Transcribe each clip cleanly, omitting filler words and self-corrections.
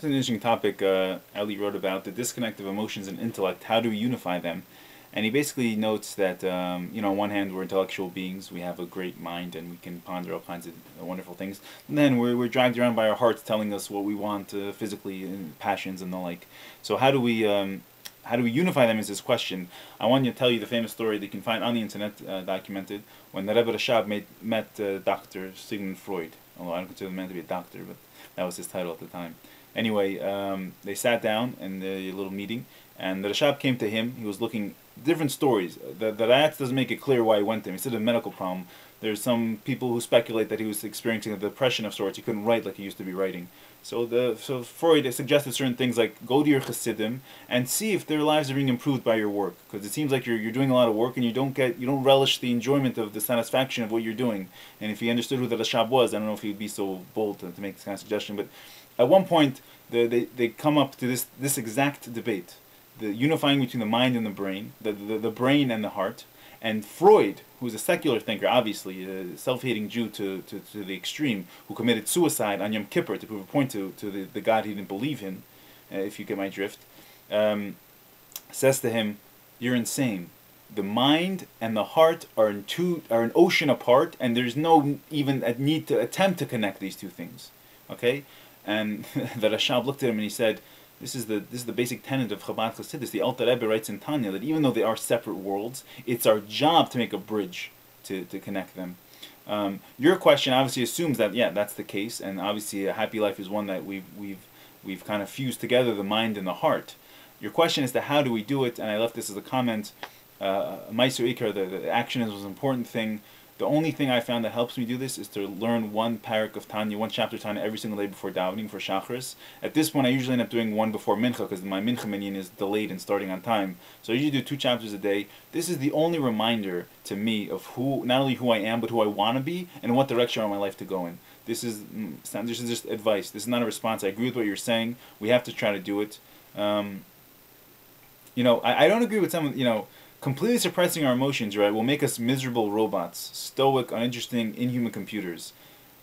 It's an interesting topic. Ali wrote about the disconnect of emotions and intellect. How do we unify them? And he basically notes that, on one hand, we're intellectual beings. We have a great mind and we can ponder all kinds of wonderful things. And then we're dragged around by our hearts telling us what we want physically, and passions and the like. So how do we unify them is this question. I want to tell you the famous story that you can find on the internet, documented, when the Rebbe Rashab met Dr. Sigmund Freud. Although I don't consider the man to be a doctor, but that was his title at the time. Anyway, they sat down in a little meeting, and the Rashab came to him. He was looking different stories. The ayat doesn't make it clear why he went to him. He said a medical problem. There's some people who speculate that he was experiencing a depression of sorts. He couldn't write like he used to be writing. So Freud suggested certain things like go to your Hasidim and see if their lives are being improved by your work, because it seems like you're doing a lot of work and you don't relish the enjoyment of the satisfaction of what you're doing. And if he understood who the Rashab was, I don't know if he'd be so bold to make this kind of suggestion. But at one point, they come up to this exact debate: the unifying between the mind and the brain, the brain and the heart. And Freud, who's a secular thinker, obviously a self-hating Jew to the extreme, who committed suicide on Yom Kippur to prove a point to the God he didn't believe in, if you get my drift, says to him, "You're insane. The mind and the heart are an ocean apart, and there's no even a need to attempt to connect these two things." Okay, and the Rashab looked at him and he said, This is the basic tenet of Chabad Chassidus. The Alter Rebbe writes in Tanya that even though they are separate worlds, it's our job to make a bridge to connect them. Your question obviously assumes that that's the case, and obviously a happy life is one that we've kind of fused together the mind and the heart. Your question is to how do we do it, and I left this as a comment. Maisu Ikar, the action is the most important thing. The only thing I found that helps me do this is to learn one parak of Tanya, one chapter of Tanya every single day before davening for Shacharis. At this point, I usually end up doing one before Mincha because my Mincha minyan is delayed and starting on time. So I usually do 2 chapters a day. This is the only reminder to me of not only who I am, but who I want to be and what direction I want my life to go in. This is just advice. This is not a response. I agree with what you're saying. We have to try to do it. I don't agree with some, completely suppressing our emotions, right, will make us miserable robots, stoic, uninteresting, inhuman computers.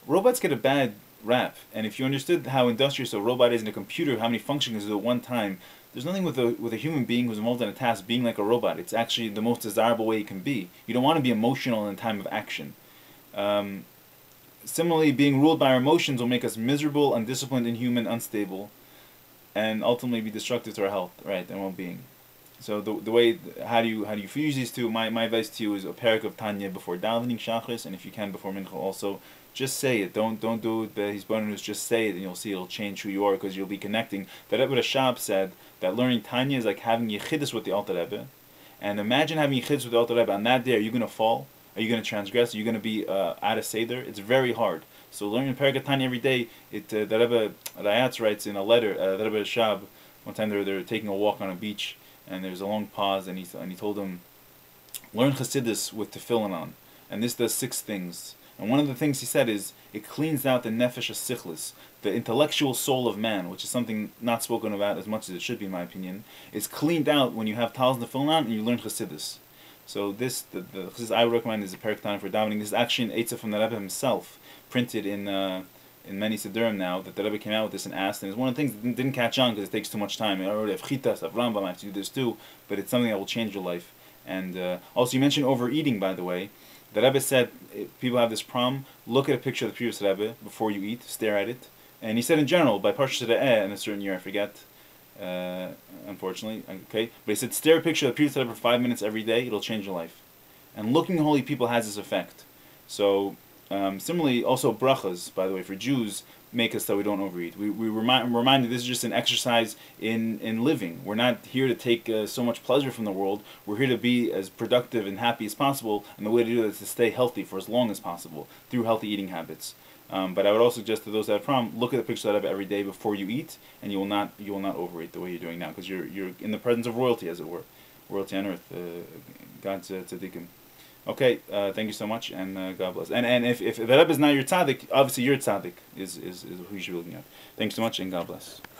Robots get a bad rap, and if you understood how industrious a robot is in a computer, how many functions it do at one time, there's nothing with a human being who's involved in a task being like a robot. It's actually the most desirable way it can be. You don't want to be emotional in time of action. Similarly, being ruled by our emotions will make us miserable, undisciplined, inhuman, unstable, and ultimately be destructive to our health, right, and well-being. So the way, how do you fuse these two? My advice to you is a parak of Tanya before davening Shachris, and if you can before Mincha also, just say it. Don't do the Hisbonenus, just say it, and you'll see it'll change who you are because you'll be connecting. The Rebbe Rashab said that learning Tanya is like having Yechidus with the Alter Rebbe, and imagine having Yechidus with the Alter Rebbe. On that day, are you going to fall? Are you going to transgress? Are you going to be out of Seder? It's very hard. So learning parak of Tanya every day. The Rebbe Rayatz writes in a letter. The Rebbe Rashab, one time they're taking a walk on a beach. And there's a long pause, and he told him, learn Chassidus with tefillin on. And this does 6 things. And one of the things he said is, it cleans out the nefesh sichlis, the intellectual soul of man, which is something not spoken about as much as it should be, in my opinion. It's cleaned out when you have talis and tefillin on and you learn Chassidus. So the Chassidus I would recommend is a parak Tanya for davening. This is actually an Eitzah from the Rebbe himself, printed in many Siddurim now, that the Rebbe came out with this and asked, and it's one of the things that didn't catch on because it takes too much time. I already have Chitas, I have Rambam, I have to do this too, but it's something that will change your life. And also, you mentioned overeating, by the way. The Rebbe said, if people have this problem, look at a picture of the previous Rebbe before you eat, stare at it. And he said in general, by Parshat Re'eh, in a certain year, I forget, unfortunately, okay, but he said, stare at a picture of the previous Rebbe for 5 minutes every day, it'll change your life. And looking at holy people has this effect. So, similarly, also brachas, by the way, for Jews, make us that we don't overeat. We reminded this is just an exercise in living. We're not here to take so much pleasure from the world. We're here to be as productive and happy as possible, and the way to do that is to stay healthy for as long as possible through healthy eating habits. But I would also suggest to those that have a problem, look at the picture of every day before you eat, and you will not overeat the way you're doing now, because you're in the presence of royalty, as it were, royalty on earth, God's tzaddikim. Okay, thank you so much, and God bless. And if the Rebbe is not your tzaddik, obviously your tzaddik is who you should be looking at. Thanks so much, and God bless.